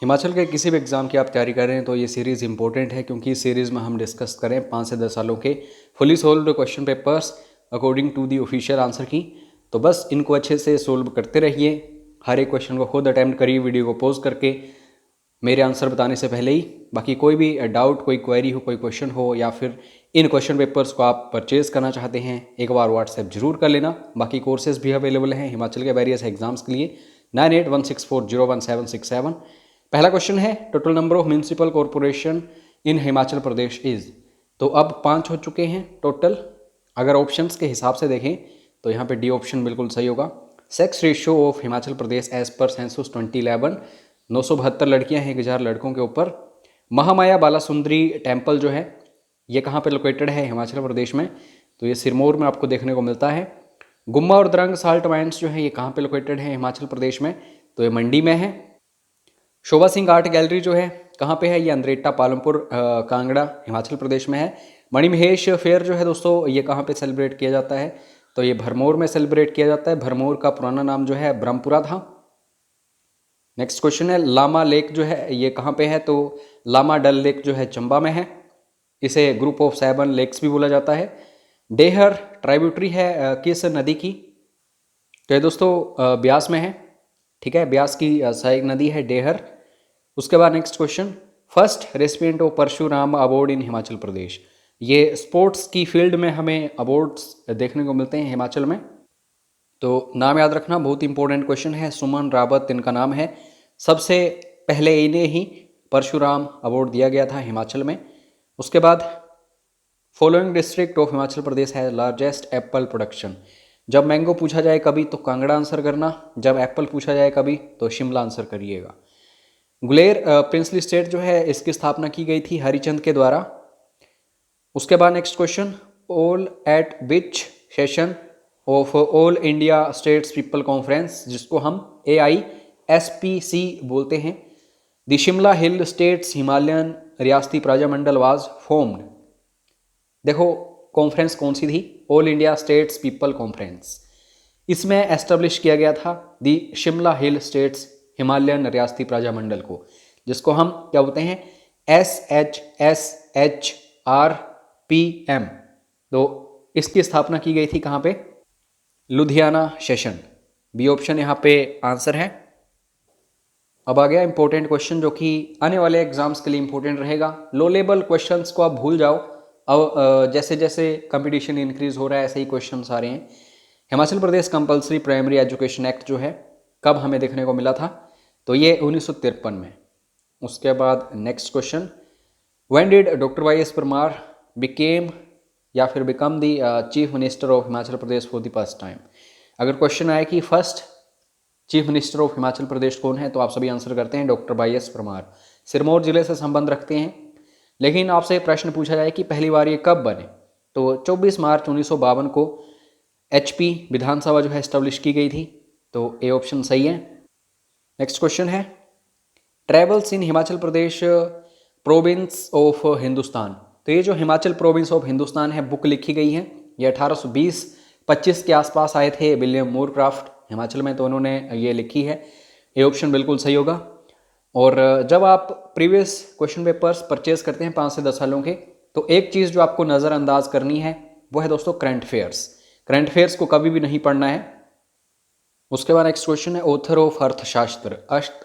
हिमाचल के किसी भी एग्ज़ाम की आप तैयारी कर रहे हैं तो ये सीरीज़ इंपॉर्टेंट है, क्योंकि इस सीरीज़ में हम डिस्कस करें 5 से 10 सालों के fully solved question papers according to the official answer key. तो बस इनको अच्छे से सोल्व करते रहिए, हर एक क्वेश्चन को खुद अटैम्प्ट करिए वीडियो को पॉज करके मेरे आंसर बताने से पहले ही। बाकी कोई भी डाउट, कोई क्वेरी हो, कोई क्वेश्चन हो, या फिर इन क्वेश्चन पेपर्स को आप परचेज़ करना चाहते हैं, एक बार व्हाट्सएप जरूर कर लेना। बाकी कोर्सेज भी अवेलेबल हैं हिमाचल के वेरियस एग्जाम्स के लिए 9816401767। पहला क्वेश्चन है, total number of municipal corporation in Himachal Pradesh is. तो अब 5 हो चुके हैं टोटल। अगर ऑप्शंस के हिसाब से देखें तो यहाँ पे डी ऑप्शन बिल्कुल सही होगा। Sex ratio of Himachal Pradesh as per census 2011, 972 लड़कियां हैं 1000 लड़कों के ऊपर। महामाया बालासुंदरी टेम्पल जो है ये कहाँ पे लोकेटेड है हिमाचल प्रदेश में, तो ये सिरमौर में आपको देखने को मिलता है। गुम्मा और द्रंग साल्ट माइंस जो है ये कहाँ पे लोकेटेड है हिमाचल प्रदेश में, तो ये मंडी में है। शोभा सिंह आर्ट गैलरी जो है कहाँ पे है, ये अंद्रेटा पालमपुर कांगड़ा हिमाचल प्रदेश में है। मणिमहेश फेयर जो है दोस्तों ये कहाँ पे सेलिब्रेट किया जाता है, तो ये भरमौर में सेलिब्रेट किया जाता है। भरमौर का पुराना नाम जो है ब्रह्मपुरा था। नेक्स्ट क्वेश्चन है, लामा लेक जो है ये कहाँ पे है, तो लामा डल लेक जो है चंबा में है। इसे ग्रुप ऑफ 7 लेक्स भी बोला जाता है। डेहर ट्राइब्यूटरी है किस नदी की, तो ये दोस्तों ब्यास में है। ठीक है, ब्यास की सहायक नदी है डेहर। उसके बाद next question, first recipient of Parshuram award in Himachal Pradesh. ये स्पोर्ट्स की फील्ड में हमें अवार्ड्स देखने को मिलते हैं हिमाचल में, तो नाम याद रखना, बहुत इंपॉर्टेंट क्वेश्चन है। सुमन रावत इनका नाम है। सबसे पहले इन्हें ही परशुराम अवार्ड दिया गया था हिमाचल में। उसके बाद फॉलोइंग डिस्ट्रिक्ट ऑफ हिमाचल प्रदेश है लार्जेस्ट एप्पल प्रोडक्शन। जब मैंगो पूछा जाए कभी तो कांगड़ा आंसर करना, जब एप्पल पूछा जाए कभी तो शिमला आंसर करिएगा। गुलेर प्रिंसली स्टेट जो है इसकी स्थापना की गई थी हरिचंद के द्वारा। उसके बाद next question, all at which session of all India states people conference, जिसको हम AISPC बोलते हैं, the Shimla hill states Himalayan रियासती प्राजामंडल वाज फॉर्म्ड। देखो कॉन्फ्रेंस कौन सी थी, all India states people conference. इसमें एस्टेब्लिश किया गया था the Shimla hill states Himalayan रियासती प्राजामंडल को, जिसको हम क्या बोलते हैं, SHSHRPM। तो इसकी स्थापना की गई थी कहाँ पे, लुधियाना सेशन। बी ऑप्शन यहाँ पे आंसर है। अब आ गया इंपॉर्टेंट क्वेश्चन जो कि आने वाले एग्जाम्स के लिए इंपॉर्टेंट रहेगा। लो लेवल क्वेश्चंस को आप भूल जाओ, अब जैसे जैसे कंपटीशन इंक्रीज हो रहा है ऐसे ही क्वेश्चन आ रहे हैं। Himachal Pradesh compulsory primary education act जो है कब हमें देखने को मिला था, तो ये 1953 में। उसके बाद next question, when did doctor YS Parmar became या फिर become the chief minister of Himachal Pradesh for the first time. अगर क्वेश्चन आए कि first chief minister of Himachal Pradesh कौन है, तो आप सभी आंसर करते हैं डॉक्टर YS परमार। सिरमौर जिले से संबंध रखते हैं। लेकिन आपसे प्रश्न पूछा जाए कि पहली बार ये कब बने, तो 24 मार्च 1952 को HP विधानसभा जो है एस्टेब्लिश की गई थी, तो ए ऑप्शन सही है। नेक्स्ट क्वेश्चन है, travels in Himachal Pradesh province of Hindustan. तो ये जो हिमाचल प्रोविंस ऑफ हिंदुस्तान है बुक लिखी गई है, ये 1820-25 के आसपास आए थे विलियम मोरक्राफ्ट हिमाचल में, तो उन्होंने ये लिखी है। ए ऑप्शन बिल्कुल सही होगा। और जब आप प्रीवियस क्वेश्चन पेपर्स परचेज करते हैं 5 से 10 सालों के, तो एक चीज़ जो आपको नज़रअंदाज करनी है वो है दोस्तों करंट अफेयर्स। करंट अफेयर्स को कभी भी नहीं पढ़ना है। उसके बाद नेक्स्ट क्वेश्चन है, ऑथर ऑफ अर्थशास्त्र।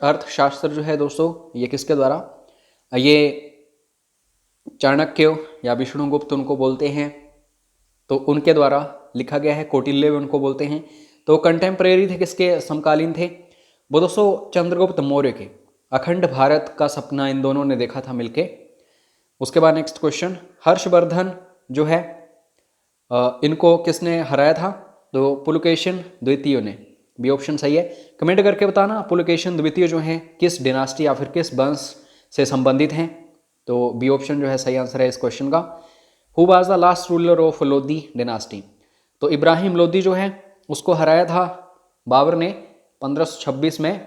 अर्थशास्त्र जो है दोस्तों ये किसके द्वारा, ये चाणक्य या विष्णुगुप्त उनको बोलते हैं, तो उनके द्वारा लिखा गया है। कौटिल्य उनको बोलते हैं। तो कंटेम्प्रेरी थे, किसके समकालीन थे, वो दोस्तों चंद्रगुप्त मौर्य के। अखंड भारत का सपना इन दोनों ने देखा था मिलके। उसके बाद नेक्स्ट क्वेश्चन, हर्षवर्धन जो है इनको किसने हराया था, तो पुलकेशिन द्वितीय ने। बी ऑप्शन सही है। कमेंट करके बताना पुलकेशिन द्वितीय जो हैं किस डिनास्टी या फिर किस वंश से संबंधित हैं, तो बी ऑप्शन जो है सही आंसर है इस क्वेश्चन का। Who was the last ruler of Lodhi dynasty. तो इब्राहिम लोधी जो है उसको हराया था बाबर ने 1526 में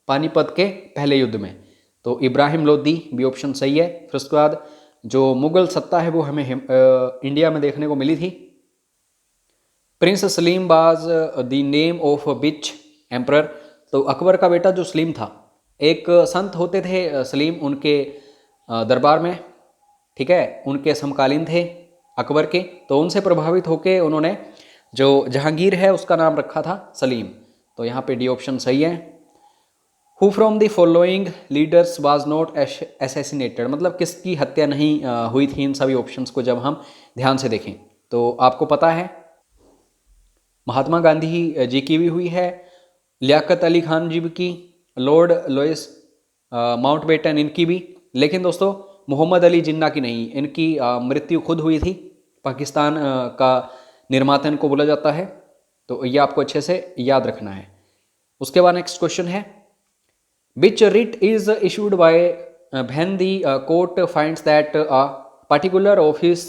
पानीपत के पहले युद्ध में, तो इब्राहिम लोधी बी ऑप्शन सही है। फिर उसके बाद जो मुगल सत्ता है वो हमें इंडिया में देखने को मिली थी। Prince Salim was the name of which emperor. तो अकबर का बेटा जो सलीम था एक संत होते थे सलीम, उनके दरबार में, ठीक है, उनके समकालीन थे अकबर के, तो उनसे प्रभावित होकर उन्होंने जो जहांगीर है उसका नाम रखा था सलीम। तो यहाँ पे डी ऑप्शन सही है। Who from the following leaders was not assassinated, मतलब किसकी हत्या नहीं हुई थी इन सभी ऑप्शंस को जब हम ध्यान से देखें तो आपको पता है महात्मा गांधी जी की भी हुई है, लियाकत अली खान जी की, लॉर्ड लुइस माउंटबेटन इनकी भी, लेकिन दोस्तों मोहम्मद अली जिन्ना की नहीं, इनकी मृत्यु खुद हुई थी। पाकिस्तान का निर्माता इनको बोला जाता है, तो ये आपको अच्छे से याद रखना है। उसके बाद नेक्स्ट क्वेश्चन है which writ is issued by when the court finds that a particular office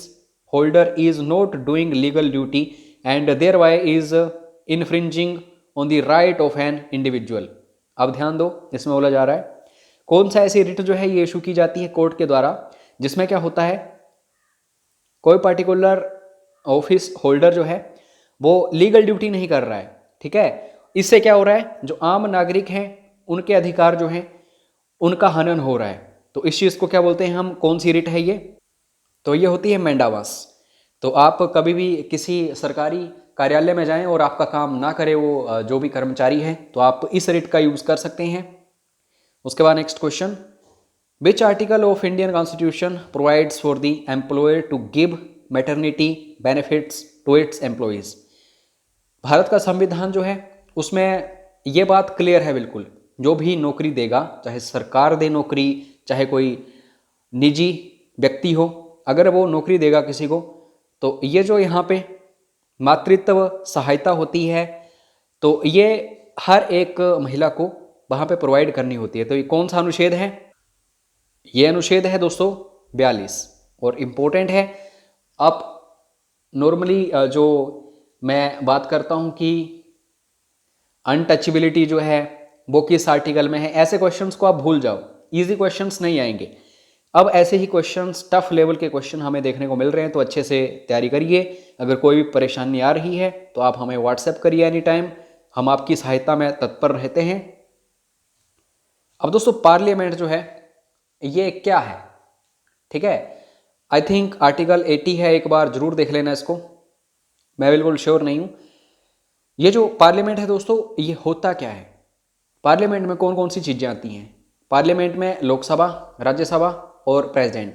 holder is not doing legal duty and thereby is infringing on the right of an individual। अब ध्यान दो, इसमें बोला जा रहा है कौन सा ऐसी रिट जो है ये इशू की जाती है कोर्ट के द्वारा, जिसमें क्या होता है कोई पर्टिकुलर ऑफिस होल्डर जो है वो लीगल ड्यूटी नहीं कर रहा है, ठीक है। इससे क्या हो रहा है, जो आम नागरिक हैं उनके अधिकार जो हैं उनका हनन हो रहा है। तो इस चीज़ को क्या बोलते हैं हम, कौन सी रिट है ये, तो ये होती है मेंडावास। तो आप कभी भी किसी सरकारी कार्यालय में जाएं और आपका काम ना करे वो जो भी कर्मचारी है, तो आप इस रिट का यूज़ कर सकते हैं। उसके बाद next question which article of Indian constitution provides for the employer to give maternity benefits to its employees. Bharat का संविधान जो है उसमें ये बात क्लियर है बिल्कुल, जो भी नौकरी देगा, चाहे सरकार दे नौकरी, चाहे कोई निजी व्यक्ति हो, अगर वो नौकरी देगा किसी को, तो ये जो यहाँ पे मातृत्व सहायता होती है तो ये हर एक महिला को वहाँ पे प्रोवाइड करनी होती है। तो ये कौन सा अनुच्छेद है, ये अनुच्छेद है दोस्तों 42 और इम्पोर्टेंट है। अब नॉर्मली जो मैं बात करता हूँ कि अनटचेबिलिटी जो है वो किस आर्टिकल में है, ऐसे क्वेश्चंस को आप भूल जाओ, इजी क्वेश्चंस नहीं आएंगे। अब ऐसे ही क्वेश्चंस, टफ लेवल के क्वेश्चन हमें देखने को मिल रहे हैं, तो अच्छे से तैयारी करिए। अगर कोई भी परेशानी आ रही है तो आप हमें व्हाट्सएप करिए एनी टाइम, हम आपकी सहायता में तत्पर रहते हैं। अब दोस्तों पार्लियामेंट जो है ये क्या है, ठीक है, आई थिंक आर्टिकल 80 है, एक बार जरूर देख लेना इसको, मैं बिल्कुल श्योर नहीं हूँ। ये जो पार्लियामेंट है दोस्तों ये होता क्या है, पार्लियामेंट में कौन कौन सी चीज़ें आती हैं। पार्लियामेंट में लोकसभा, राज्यसभा और प्रेसिडेंट,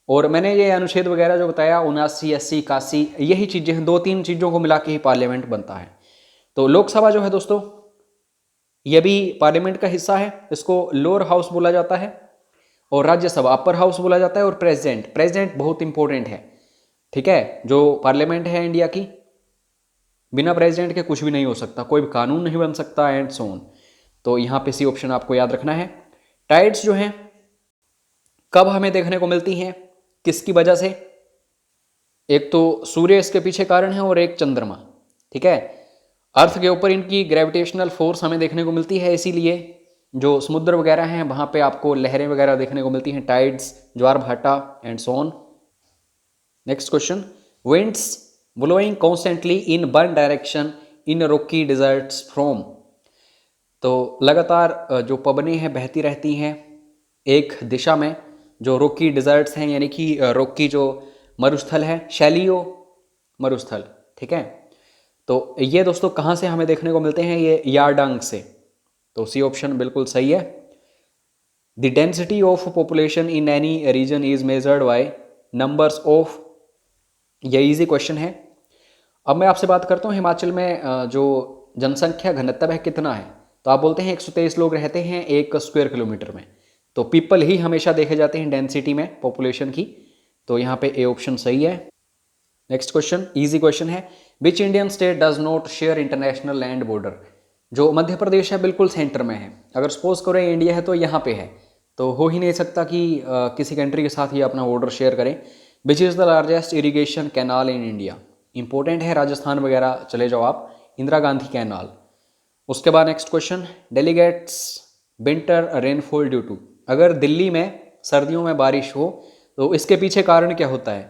और मैंने ये अनुच्छेद वगैरह जो बताया 79, 80, 81 यही चीज़ें हैं, 2-3 चीज़ों को मिला के ही पार्लियामेंट बनता है। तो लोकसभा जो है दोस्तों ये भी पार्लियामेंट का हिस्सा है, इसको लोअर हाउस बोला जाता है, और राज्यसभा अपर हाउस बोला जाता है, और प्रेसिडेंट बहुत इंपॉर्टेंट है, ठीक है। जो पार्लियामेंट है इंडिया की, बिना प्रेसिडेंट के कुछ भी नहीं हो सकता, कोई भी कानून नहीं बन सकता एंड सो ऑन। तो यहाँ पे सी ऑप्शन आपको याद रखना है। टाइड्स जो हैं कब हमें देखने को मिलती हैं, किसकी वजह से, एक तो सूर्य इसके पीछे कारण है और एक चंद्रमा, ठीक है। अर्थ के ऊपर इनकी ग्रेविटेशनल फोर्स हमें देखने को मिलती है, इसीलिए जो समुद्र वगैरह हैं वहाँ पे आपको लहरें वगैरह देखने को मिलती हैं, टाइड्स, ज्वार भाटा and so on. Next question winds blowing constantly in one direction in rocky deserts from. तो लगातार जो पवनें हैं बहती रहती हैं एक दिशा में, जो रॉकी डिजर्ट्स हैं यानी कि रॉकी जो मरुस्थल है, शैलीय मरुस्थल, ठीक है। तो ये दोस्तों कहाँ से हमें देखने को मिलते हैं, ये यारडंग से। तो सी ऑप्शन बिल्कुल सही है। The density of population in any region is measured by numbers of, ये इजी क्वेश्चन है। अब मैं आपसे बात करता हूँ हिमाचल में जो जनसंख्या घनत्व है कितना है, तो आप बोलते हैं 123 लोग रहते हैं 1 स्क्वायर किलोमीटर में। तो पीपल ही हमेशा देखे जाते हैं डेंसिटी में पॉपुलेशन की, तो यहाँ पे ए ऑप्शन सही है। नेक्स्ट क्वेश्चन इजी क्वेश्चन है, which Indian state does not share international land border. जो मध्य प्रदेश है बिल्कुल सेंटर में है, अगर सपोज करें इंडिया है तो यहाँ पे है, तो हो ही नहीं सकता कि किसी कंट्री के साथ ही अपना बॉर्डर शेयर करें। Which is the largest irrigation canal in India, important है, राजस्थान वगैरह चले जाओ आप, इंदिरा गांधी कैनाल। उसके बाद next question delegates winter rainfall due to, अगर दिल्ली में सर्दियों में बारिश हो तो इसके पीछे कारण क्या होता है,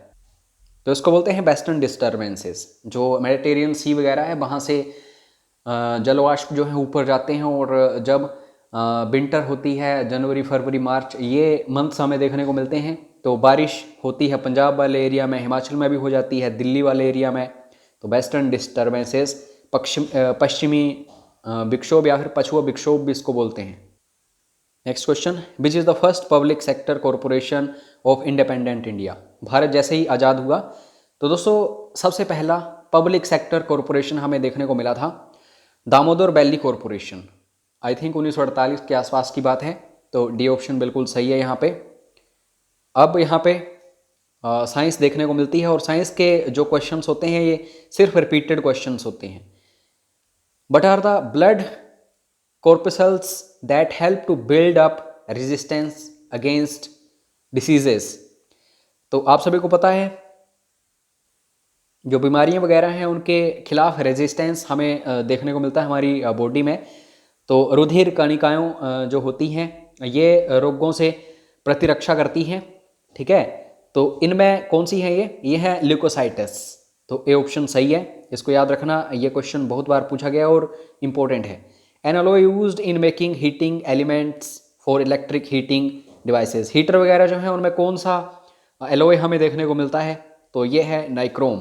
तो इसको बोलते हैं वेस्टर्न डिस्टर्बेंसेस। जो मेडिटेरियन सी वगैरह है वहाँ से जलवाष्प जो है ऊपर जाते हैं, और जब विंटर होती है जनवरी फरवरी मार्च, ये मंथ्स हमें देखने को मिलते हैं। तो बारिश होती है पंजाब वाले एरिया में, हिमाचल में भी हो जाती है, दिल्ली वाले एरिया में। तो वेस्टर्न डिस्टर्बेंसेस, पश्चिमी विक्षोभ या फिर पछुआ विक्षोभ भी इसको बोलते हैं। Next question, which is the first public sector corporation of independent India. Bharat जैसे ही आज़ाद हुआ तो दोस्तों सबसे पहला पब्लिक सेक्टर कॉरपोरेशन हमें देखने को मिला था Damodar valley corporation. I think 1948 के आसपास की बात है। तो डी ऑप्शन बिल्कुल सही है यहाँ पे। अब यहाँ पे साइंस देखने को मिलती है और साइंस के जो क्वेश्चंस होते हैं ये सिर्फ रिपीटेड क्वेश्चंस होते हैं। But are the blood corpuscles that help to build up resistance against diseases। तो आप सभी को पता है जो बीमारियां वगैरह हैं उनके खिलाफ रेजिस्टेंस हमें देखने को मिलता है हमारी बॉडी में। तो रुधिर कणिकाएं जो होती हैं ये रोगों से प्रतिरक्षा करती हैं, ठीक है। तो इनमें कौन सी है ये है ल्यूकोसाइटस। तो ए ऑप्शन सही है, इसको याद रखना, ये क्वेश्चन बहुत बार पूछा गया और इम्पोर्टेंट है। An alloy used in making heating elements for electric heating devices. Heater वगैरह जो है उनमें कौन सा एलॉय हमें देखने को मिलता है, तो ये है नाइक्रोम।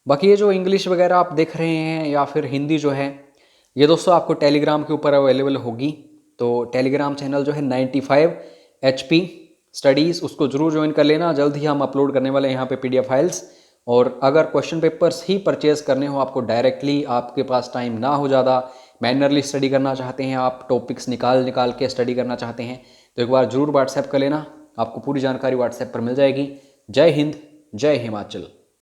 बाकी ये जो इंग्लिश वगैरह आप देख रहे हैं या फिर हिंदी जो है ये दोस्तों आपको टेलीग्राम के ऊपर अवेलेबल होगी। तो टेलीग्राम चैनल जो है 95 HP स्टडीज़, उसको जरूर ज्वाइन कर लेना। जल्द ही हम अपलोड करने वाले हैं यहाँ पे PDF फाइल्स। और अगर क्वेश्चन पेपर्स ही परचेज करने हो आपको डायरेक्टली, आपके पास टाइम ना हो ज़्यादा, मैनरली स्टडी करना चाहते हैं, आप टॉपिक्स निकाल के स्टडी करना चाहते हैं, तो एक बार ज़रूर व्हाट्सएप कर लेना, आपको पूरी जानकारी व्हाट्सएप पर मिल जाएगी। जय हिंद, जय हिमाचल।